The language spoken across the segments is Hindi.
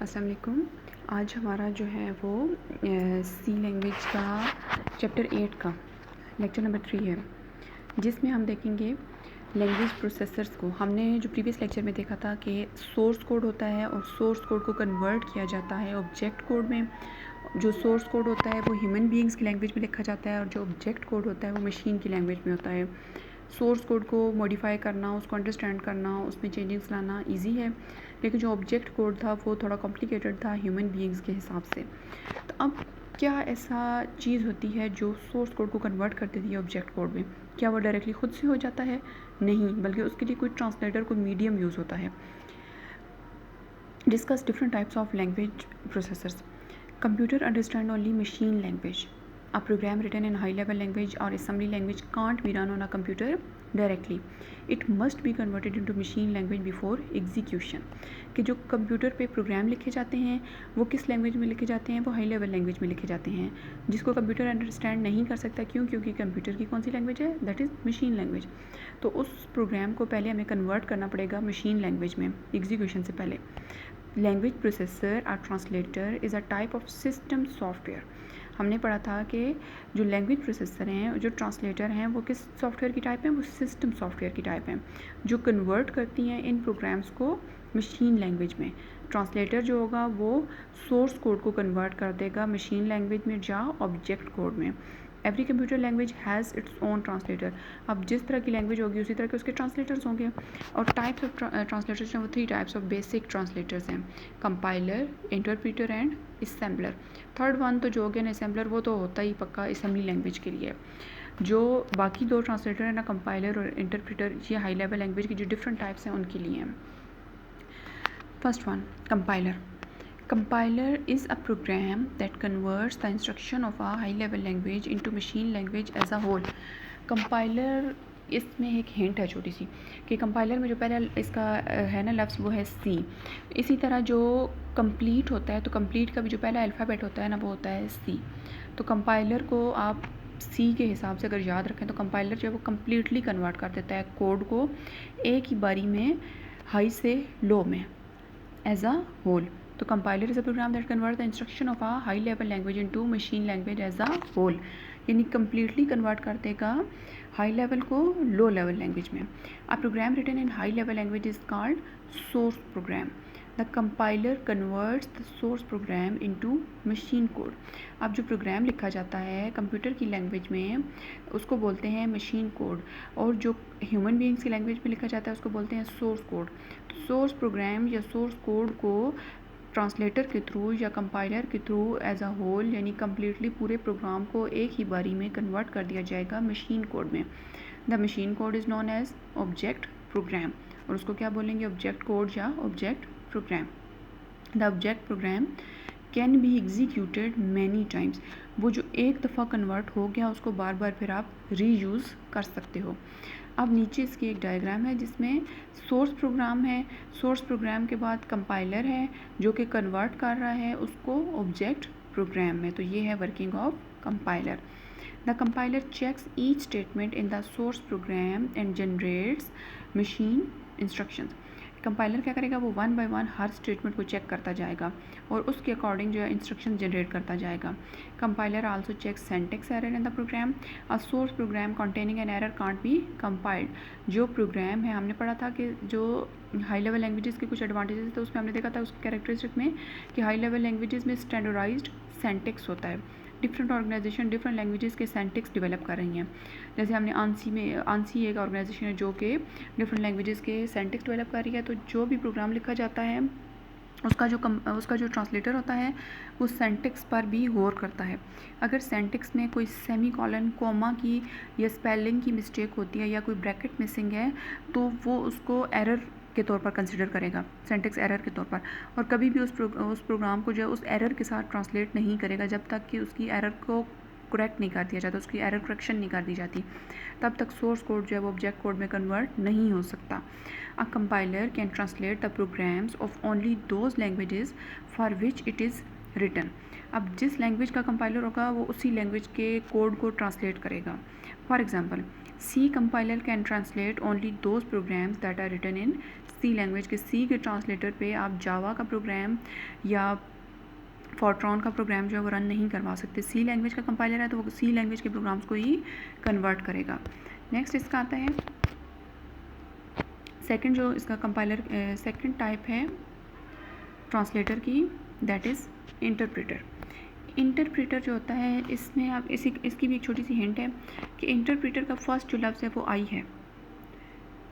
अस्सलाम वालेकुम। आज हमारा जो है वो सी लैंग्वेज का चैप्टर 8 का लेक्चर नंबर 3 है, जिसमें हम देखेंगे लैंग्वेज प्रोसेसर्स को। हमने जो प्रीवियस लेक्चर में देखा था कि सोर्स कोड होता है और सोर्स कोड को कन्वर्ट किया जाता है ऑब्जेक्ट कोड में। जो सोर्स कोड होता है वो ह्यूमन बीइंग्स की लैंग्वेज में लिखा जाता है और जो ऑब्जेक्ट कोड होता है वो मशीन की लैंग्वेज में होता है। सोर्स कोड को मॉडिफाई करना, उसको अंडरस्टैंड करना, उसमें चेंजेस लाना इजी है, लेकिन जो ऑब्जेक्ट कोड था वो थोड़ा कॉम्प्लिकेटेड था ह्यूमन बीइंग्स के हिसाब से। तो अब क्या ऐसा चीज़ होती है जो सोर्स कोड को कन्वर्ट कर देती है ऑब्जेक्ट कोड में? क्या वो डायरेक्टली खुद से हो जाता है? नहीं, बल्कि उसके लिए कोई ट्रांसलेटर, कोई मीडियम यूज़ होता है। Discuss different types of language processors. Computer understand only machine language. A program written in high-level language or assembly language can't be run on a computer directly. It must be converted into machine language before execution. कि जो कंप्यूटर पे प्रोग्राम लिखे जाते हैं वो किस लैंग्वेज में लिखे जाते हैं? वो हाई लेवल लैंग्वेज में लिखे जाते हैं, जिसको कंप्यूटर अंडरस्टैंड नहीं कर सकता। क्यों? क्योंकि कंप्यूटर की कौन सी लैंग्वेज है? That is machine language. तो उस प्रोग्राम को पहले हमें कन्वर्ट करना पड़ेगा मशीन लैंग्वेज में एग्जीक्यूशन से पहले। लैंग्वेज प्रोसेसर और translator is a type of system software. हमने पढ़ा था कि जो लैंग्वेज प्रोसेसर हैं, जो ट्रांसलेटर हैं, वो किस सॉफ्टवेयर की टाइप हैं? वो सिस्टम सॉफ्टवेयर की टाइप हैं, जो कन्वर्ट करती हैं इन प्रोग्राम्स को मशीन लैंग्वेज में। ट्रांसलेटर जो होगा वो सोर्स कोड को कन्वर्ट कर देगा मशीन लैंग्वेज में या ऑब्जेक्ट कोड में। Every computer language has its own translator. अब जिस तरह की लैंग्वेज होगी उसी तरह के उसके ट्रांसलेटर्स होंगे। और टाइप्स ऑफ ट्रांसलेटर्स हैं वो 3 टाइप्स ऑफ बेसिक ट्रांसलेटर्स हैं: compiler, interpreter and assembler. Third one तो जो हो गया ना असेंबलर, वो तो होता ही पक्का असेंबली लैंग्वेज के लिए। जो बाकी 2 ट्रांसलेटर हैं ना, कंपाइलर और इंटरप्रीटर, ये हाई लेवल लैंग्वेज की जो डिफरेंट टाइप्स हैं उनके लिए हैं। First one, compiler. Compiler is a program that converts the instruction of a high-level language into machine language as a whole. Compiler इसमें एक हिंट है छोटी सी कि कंपाइलर में जो पहले इसका है ना लफ्ज़ वो है सी। इसी तरह जो कंप्लीट होता है, तो कंप्लीट का भी जो पहला अल्फ़ाबेट होता है ना वो होता है सी। तो कंपाइलर को आप सी के हिसाब से अगर याद रखें तो कंपाइलर जो है वो कम्प्लीटली कन्वर्ट कर देता है कोड को एक ही बारी में हाई से लो में एज अ होल। तो compiler is a program that convert the instruction of a high level language into machine language as a whole, यानी कम्प्लीटली कन्वर्ट कर देगा हाई लेवल को लो लेवल लैंग्वेज में। A program written in high level language is called source program. The compiler converts the source program into machine code. अब जो प्रोग्राम लिखा जाता है कंप्यूटर की लैंग्वेज में उसको बोलते हैं मशीन कोड, और जो ह्यूमन बीइंग्स की लैंग्वेज में लिखा जाता है उसको बोलते हैं सोर्स कोड। तो सोर्स प्रोग्राम या सोर्स कोड को ट्रांसलेटर के थ्रू या कंपाइलर के थ्रू एज अ होल, यानी कम्प्लीटली पूरे प्रोग्राम को एक ही बारी में कन्वर्ट कर दिया जाएगा मशीन कोड में। The machine code is known as object program, और उसको क्या बोलेंगे? ऑब्जेक्ट कोड या object program. The object program can be executed many times. वो जो एक दफ़ा कन्वर्ट हो गया उसको बार बार फिर आप रीयूज़ कर सकते हो। अब नीचे इसकी एक डायग्राम है जिसमें सोर्स प्रोग्राम है, सोर्स प्रोग्राम के बाद कंपाइलर है जो कि कन्वर्ट कर रहा है उसको ऑब्जेक्ट प्रोग्राम में। तो ये है working of compiler. The compiler checks each statement in the source program and generates machine instructions. Compiler क्या करेगा? वो वन बाय वन हर स्टेटमेंट को चेक करता जाएगा और उसके अकॉर्डिंग जो है इंस्ट्रक्शन जनरेट करता जाएगा. Compiler also checks syntax error in the program. A source program containing an error can't be compiled. जो प्रोग्राम है, हमने पढ़ा था कि जो हाई लेवल लैंग्वेजेस के कुछ एडवांटेजेस थे उसमें हमने देखा था उसके कैरेक्टरिस्टिक में कि हाई लेवल लैंग्वेजेस में स्टैंडर्डाइज्ड सिंटैक्स होता है. डिफरेंट ऑर्गेनाइजेशन डिफरेंट लैंग्वेजेस के सिंटैक्स डेवलप कर रही हैं. जैसे हमने आंसी एक ऑर्गेनाइजेशन है जो कि डिफरेंट लैंग्वेजेस के सिंटैक्स डेवलप कर रही है. तो जो भी प्रोग्राम लिखा जाता है उसका जो ट्रांसलेटर होता है वो सिंटैक्स पर भी गौर करता है. अगर सिंटैक्स में कोई सेमी कॉलन, कोमा की या स्पेलिंग की मिस्टेक होती है या कोई ब्रैकेट मिसिंग है तो वो उसको एरर के तौर पर कंसिडर करेगा, सिंटैक्स एरर के तौर पर. और कभी भी उस प्रोग्राम को जो है उस एरर के साथ ट्रांसलेट नहीं करेगा जब तक कि उसकी एरर को करेक्ट नहीं कर दिया जाता, उसकी एरर करेक्शन नहीं कर दी जाती, तब तक सोर्स कोड जो है वो ऑब्जेक्ट कोड में कन्वर्ट नहीं हो सकता. A compiler can translate the programs of only those languages for which it is written. अब जिस लैंग्वेज का कंपाइलर होगा वो उसी लैंग्वेज के कोड को ट्रांसलेट करेगा. For example, C compiler can translate only those programs that are written in C language के सी के ट्रांसलेटर पे आप जावा का प्रोग्राम या फॉर्ट्रॉन का प्रोग्राम जो है वो रन नहीं करवा सकते। सी लैंग्वेज का कंपाइलर है तो वो सी लैंग्वेज के प्रोग्राम्स को ही कन्वर्ट करेगा। नेक्स्ट इसका आता है सेकंड, जो इसका कंपाइलर सेकंड टाइप है ट्रांसलेटर की, दैट इज़ इंटरप्रेटर। इंटरप्रेटर जो होता है इसमें आप इसकी भी एक छोटी सी हिंट है कि इंटरप्रेटर का फर्स्ट जो लफ्ज़ है वो आई है,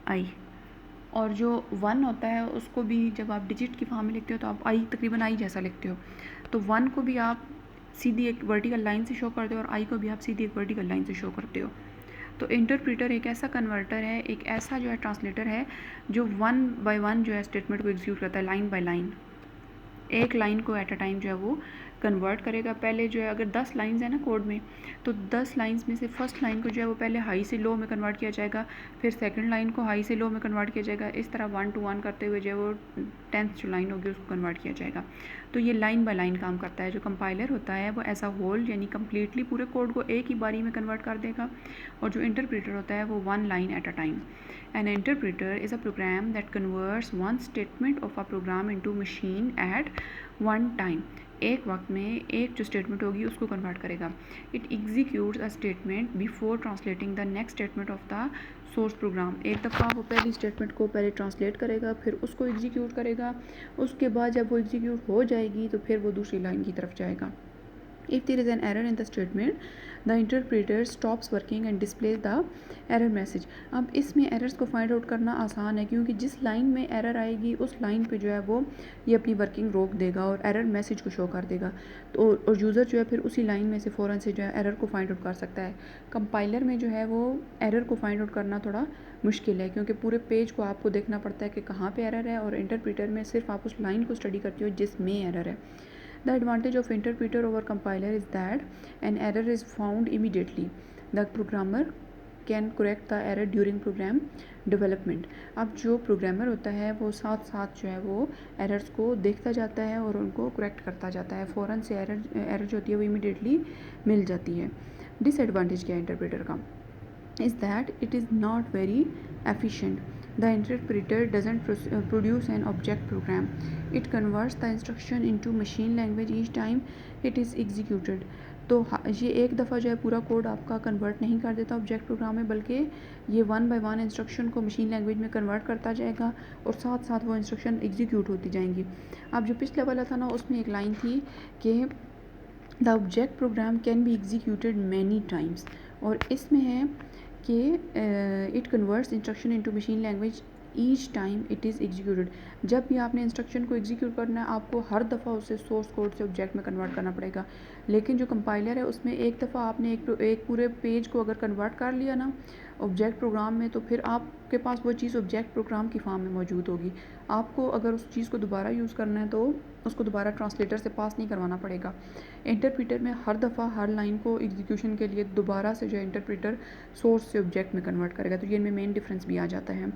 आई, और जो वन होता है उसको भी जब आप डिजिट की फॉर्म में लिखते हो तो आप आई तकरीबन आई जैसा लिखते हो, तो वन को भी आप सीधी एक वर्टिकल लाइन से शो करते हो और आई को भी आप सीधी एक वर्टिकल लाइन से शो करते हो। तो इंटरप्रेटर एक ऐसा कन्वर्टर है, एक ऐसा जो है ट्रांसलेटर है जो वन बाय वन जो है स्टेटमेंट को एग्जीक्यूट करता है, लाइन बाय लाइन, एक लाइन को एट अ टाइम जो है वो कन्वर्ट करेगा। पहले जो है अगर 10 लाइंस है ना कोड में, तो 10 लाइंस में से फर्स्ट लाइन को जो है वो पहले हाई से लो में कन्वर्ट किया जाएगा, फिर सेकंड लाइन को हाई से लो में कन्वर्ट किया जाएगा, इस तरह 1 to 1 करते हुए जो है वो 10th जो लाइन होगी उसको कन्वर्ट किया जाएगा। तो ये लाइन बाय लाइन काम करता है। जो कंपाइलर होता है वो एज अ होल यानी कम्प्लीटली पूरे कोड को एक ही बारी में कन्वर्ट कर देगा, और जो इंटरप्रेटर होता है वो one line at a time. An interpreter is a program that converts one statement of a program into machine at one time. एक वक्त में एक जो स्टेटमेंट होगी उसको कन्वर्ट करेगा। It executes a statement before translating the next statement of the source programme. एक दफ़ा वो पहली स्टेटमेंट को पहले ट्रांसलेट करेगा, फिर उसको एग्जीक्यूट करेगा, उसके बाद जब वो एग्जीक्यूट हो जाएगी तो फिर वो दूसरी लाइन की तरफ जाएगा। If there is an error in the statement, the interpreter stops working and displays the error message. अब इसमें एरर्स को फाइंड आउट करना आसान है क्योंकि जिस लाइन में एरर आएगी उस लाइन पे जो है वो ये अपनी वर्किंग रोक देगा और एरर मैसेज को शो कर देगा। तो और यूज़र जो है फिर उसी लाइन में से फ़ौरन से जो है एरर को फाइंड आउट कर सकता है। कंपाइलर में जो है वो एरर को फाइंड आउट करना थोड़ा मुश्किल है क्योंकि पूरे पेज को आपको देखना पड़ता है कि कहाँ पे एरर है, और इंटरप्रेटर में सिर्फ आप उस लाइन को स्टडी करते हो जिसमें एरर है। The advantage of interpreter over compiler is that an error is found immediately. The programmer can correct the error during program development. अब जो प्रोग्रामर होता है वो साथ साथ जो है वो एरर्स को देखता जाता है और उनको करेक्ट करता जाता है, फ़ौरन से एरर जो होती है वो इमीडिएटली मिल जाती है। डिसएडवांटेज क्या है इंटरप्रेटर का is that it is not very efficient. The interpreter doesn't produce an object program. It converts the instruction into machine language each time it is executed. तो ये एक दफ़ा जो है पूरा कोड आपका कन्वर्ट नहीं कर देता ऑब्जेक्ट प्रोग्राम में, बल्कि ये वन बाय वन इंस्ट्रक्शन को मशीन लैंग्वेज में कन्वर्ट करता जाएगा और साथ साथ वो इंस्ट्रक्शन एग्जीक्यूट होती जाएंगी। अब जो पिछले वाला था ना उसमें एक लाइन थी कि the object program can be executed many times, और इसमें है कि it converts instruction into machine language each time it is executed. जब भी आपने इंस्ट्रक्शन को एग्जीक्यूट करना है आपको हर दफ़ा उसे सोर्स कोड से ऑब्जेक्ट में कन्वर्ट करना पड़ेगा। लेकिन जो कंपाइलर है उसमें एक दफ़ा आपने एक पूरे पेज को अगर कन्वर्ट कर लिया ना ऑब्जेक्ट प्रोग्राम में, तो फिर आपके पास वो चीज़ ऑब्जेक्ट प्रोग्राम की फॉर्म में मौजूद होगी। आपको अगर उस चीज़ को दोबारा यूज़ करना है तो उसको दोबारा ट्रांसलेटर से पास नहीं करवाना पड़ेगा। इंटरप्रेटर में हर दफ़ा हर लाइन को एग्जीक्यूशन के लिए दोबारा से जो है इंटरप्रेटर सोर्स से ऑब्जेक्ट में कन्वर्ट करेगा। तो ये इनमें मेन डिफरेंस भी आ जाता है।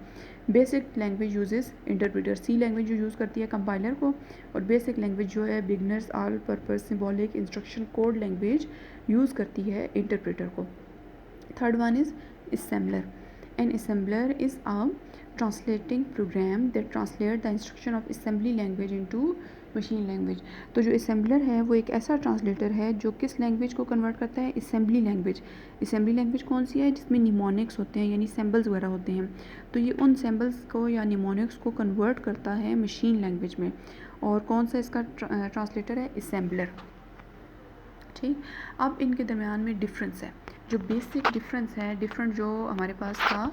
बेसिक लैंग्वेज यूजेस इंटरप्रेटर, सी लैंग्वेज जो यूज़ करती है कंपाइलर को, और बेसिक लैंग्वेज जो है beginners all purpose symbolic instruction code language use करती है इंटरप्रेटर को। Third one is assembler. An assembler is a translating program that translates the instruction of assembly language into machine language. तो जो assembler है वो एक ऐसा ट्रांसलेटर है जो किस लैंग्वेज को कन्वर्ट करता है, assembly लैंग्वेज। assembly लैंग्वेज कौन सी है, जिसमें निमोनिक्स होते हैं यानी सैम्बल्स वगैरह होते हैं, तो ये उन सैम्बल्स को या निमोनिक्स को कन्वर्ट करता है मशीन लैंग्वेज में। और कौन सा इसका ट्रांसलेटर है, assembler। ठीक, अब इनके दरमियान में डिफरेंस है, जो बेसिक डिफरेंस है, डिफरेंट जो हमारे पास था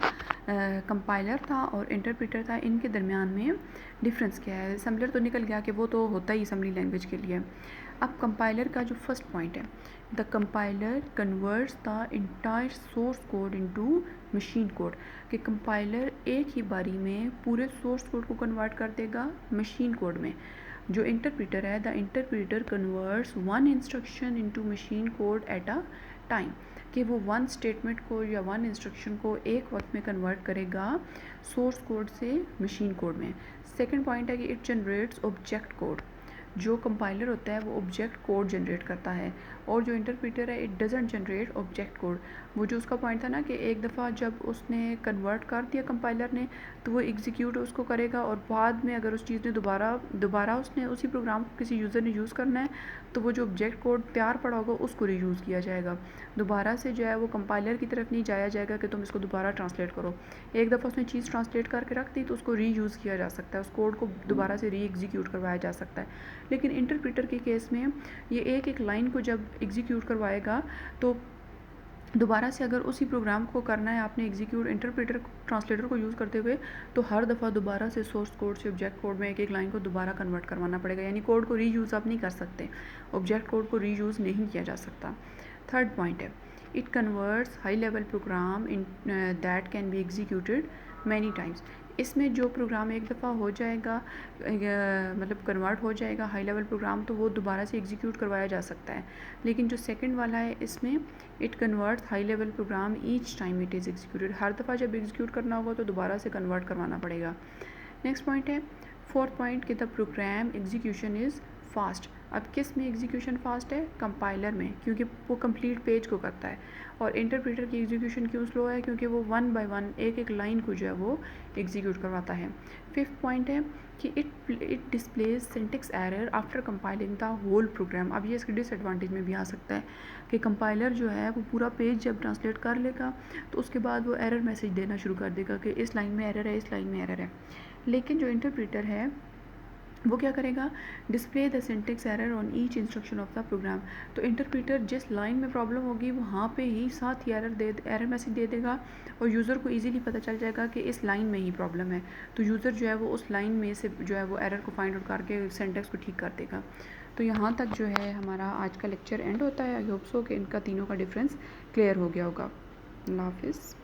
कंपाइलर था और इंटरप्रेटर था, इनके दरमियान में डिफरेंस क्या है। असेंबलर तो निकल गया कि वो तो होता ही असेंबली लैंग्वेज के लिए। अब कंपाइलर का जो फर्स्ट पॉइंट है, the compiler converts the entire source code into machine code, कि कंपाइलर एक ही बारी में पूरे सोर्स कोड को कन्वर्ट कर देगा मशीन कोड में। जो इंटरप्रेटर है, the interpreter converts one instruction into machine code at a time, कि वो वन स्टेटमेंट को या वन इंस्ट्रक्शन को एक वक्त में कन्वर्ट करेगा सोर्स कोड से मशीन कोड में। सेकंड पॉइंट है कि इट जनरेट्स ऑब्जेक्ट कोड, जो कंपाइलर होता है वो ऑब्जेक्ट कोड जनरेट करता है और जो इंटरप्रेटर है it doesn't generate object code. वो जो उसका पॉइंट था ना कि एक दफ़ा जब उसने कन्वर्ट कर दिया कंपाइलर ने तो वो एग्जीक्यूट उसको करेगा और बाद में अगर उस चीज़ ने दोबारा उसने उसी प्रोग्राम को किसी यूज़र ने यूज़ करना है तो वो जो ऑब्जेक्ट कोड तैयार पड़ा होगा उसको रीयूज़ किया जाएगा। दोबारा से जो है वो कंपाइलर की तरफ नहीं जाया जाएगा कि तुम इसको दोबारा ट्रांसलेट करो। एक दफ़ा उसने चीज़ ट्रांसलेट करके रख दी तो उसको रीयूज़ किया जा सकता है, उस कोड को दोबारा से री एग्जीक्यूट करवाया जा सकता है। लेकिन इंटरप्रेटर के केस में ये एक एक लाइन को जब एग्जीक्यूट करवाएगा तो दोबारा से अगर उसी प्रोग्राम को करना है आपने एग्जीक्यूट इंटरप्रेटर ट्रांसलेटर को यूज़ करते हुए तो हर दफ़ा दोबारा से सोर्स कोड से ऑब्जेक्ट कोड में एक एक लाइन को दोबारा कन्वर्ट करवाना पड़ेगा, यानी कोड को रीयूज़ आप नहीं कर सकते, ऑब्जेक्ट कोड को रीयूज़ नहीं किया जा सकता। थर्ड पॉइंट है it converts high level program in that can be executed many times. इसमें जो प्रोग्राम एक दफ़ा हो जाएगा मतलब कन्वर्ट हो जाएगा हाई लेवल प्रोग्राम तो वो दोबारा से एग्जीक्यूट करवाया जा सकता है। लेकिन जो सेकंड वाला है इसमें it converts high level program each time it is executed, हर दफ़ा जब एग्जीक्यूट करना होगा तो दोबारा से कन्वर्ट करवाना पड़ेगा। नेक्स्ट पॉइंट है फोर्थ पॉइंट कि the program execution is fast. अब किस में एग्जीक्यूशन फास्ट है? कंपाइलर में, क्योंकि वो कंप्लीट पेज को करता है। और इंटरप्रेटर की एग्जीक्यूशन क्यों स्लो है? क्योंकि वो वन बाय वन एक एक लाइन को जो है वो एग्जीक्यूट करवाता है। फिफ्थ पॉइंट है कि it displays syntax error after compiling the whole program. अब ये इसके डिसएडवांटेज में भी आ सकता है कि कंपाइलर जो है वो पूरा पेज जब ट्रांसलेट कर लेगा तो उसके बाद वो एरर मैसेज देना शुरू कर देगा कि इस लाइन में एरर है, इस लाइन में एरर है। लेकिन जो इंटरप्रेटर है वो क्या करेगा? Display the syntax error on each instruction of the program. तो इंटरप्रेटर जिस लाइन में प्रॉब्लम होगी वहाँ पे ही साथ ही एरर मैसेज दे देगा और यूज़र को इजीली पता चल जाएगा कि इस लाइन में ही प्रॉब्लम है, तो यूज़र जो है वो उस लाइन में से जो है वो एरर को फाइंड आउट करके सिंटेक्स को ठीक कर देगा। तो यहाँ तक जो है हमारा आज का लेक्चर एंड होता है। आई होप सो कि इनका तीनों का डिफरेंस क्लियर हो गया होगा। अल्लाह हाफिज़।